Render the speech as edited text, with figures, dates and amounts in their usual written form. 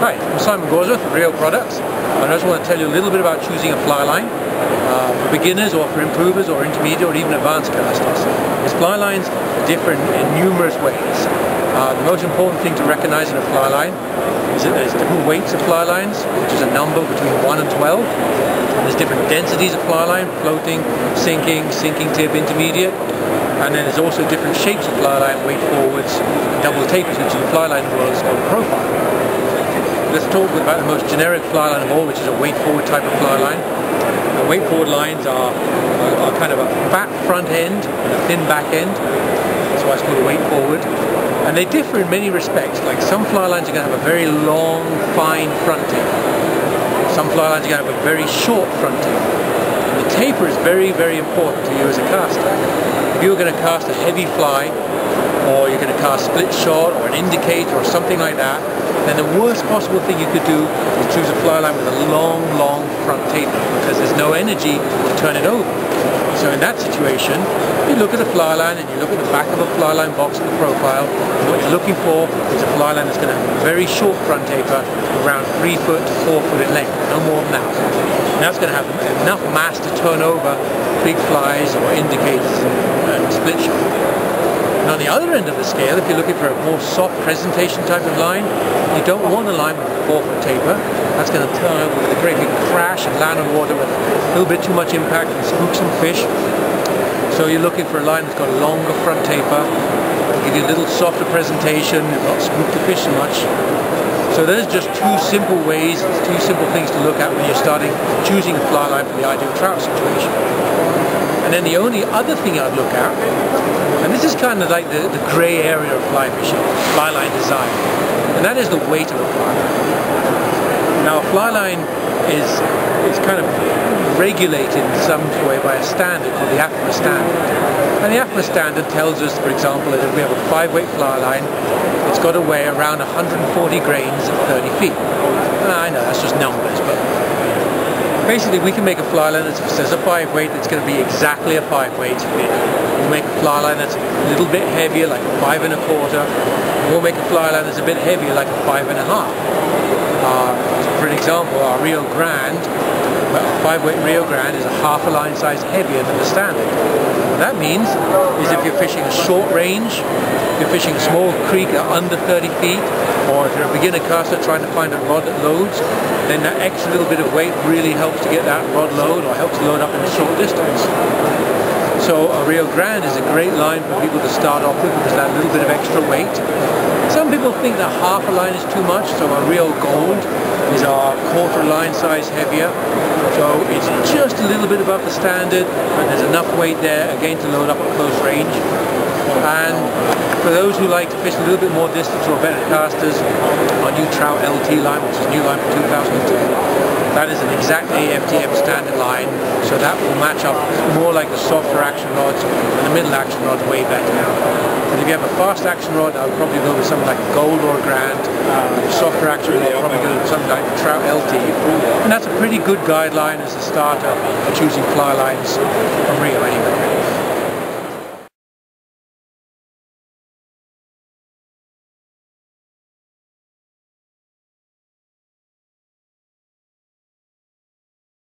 Hi, I'm Simon Gawesworth of RIO Products, and I just want to tell you a little bit about choosing a fly line for beginners or for improvers or intermediate or even advanced casters. These fly lines are different in numerous ways. The most important thing to recognize in a fly line is that there's different weights of fly lines, which is a number between 1 and 12. And there's different densities of fly line, floating, sinking, sinking tip, intermediate. And then there's also different shapes of fly line, weight forwards, double tapers, which in the fly line world is called profile. Let's talk about the most generic fly line of all, which is a weight forward type of fly line. The weight forward lines are kind of a fat front end and a thin back end. That's why it's called a weight forward. And they differ in many respects. Like some fly lines are going to have a very long, fine front taper. Some fly lines are going to have a very short front taper. And the taper is very, very important to you as a caster. If you're going to cast a heavy fly, or you're going to cast split shot or an indicator or something like that, then the worst possible thing you could do is choose a fly line with a long, long front taper, because there's no energy to turn it over. So in that situation, you look at a fly line and you look at the back of a fly line box in the profile, and what you're looking for is a fly line that's going to have a very short front taper, around 3 foot to 4 foot in length, no more than that. And that's going to have enough mass to turn over big flies or indicators and split shot. And on the other end of the scale, if you're looking for a more soft presentation type of line, you don't want a line with a 4 foot taper. That's going to turn over with a great big crash and land on water with a little bit too much impact and spook some fish. So you're looking for a line that's got a longer front taper, give you a little softer presentation, not spook the fish so much. So there's just two simple ways, two simple things to look at when you're choosing a fly line for the ideal trout situation. And then the only other thing I'd look at, and this is kind of like the grey area of fly fishing, fly line design, and that is the weight of a fly line. Now a fly line is kind of regulated in some way by a standard called the AFMA standard. And the AFMA standard tells us, for example, that if we have a 5-weight fly line, it's got to weigh around 140 grains at 30 feet. I know that's just numbers, but basically we can make a fly line that says a 5-weight that's going to be exactly a 5-weight. We'll make a fly line that's a little bit heavier, like a 5 1/4. We'll make a fly line that's a bit heavier, like a 5 1/2. For an example, our Rio Grande, well, a 5-weight Rio Grande is a half a line size heavier than the standard. What that means is if you're fishing a short range, if you're fishing a small creek under 30 feet, or if you're a beginner caster trying to find a rod that loads, then that extra little bit of weight really helps to get that rod load, or helps load up in a short distance. So a Rio Grande is a great line for people to start off with because that little bit of extra weight. Some people think that half a line is too much, so a Rio Gold is our 1/4 line size heavier. So it's just a little bit above the standard, and there's enough weight there again to load up at close range. And for those who like to fish a little bit more distance or better casters, our new Trout LT line, which is a new line for 2010, that is an exact AFTM standard line, so that will match up more like the softer action rods, and the middle action rods way better now. But if you have a fast action rod, I would probably go with something like a Gold or a Grand. Softer action rod, probably go with something like a Trout LT. And that's a pretty good guideline as a starter for choosing fly lines from Rio anyway.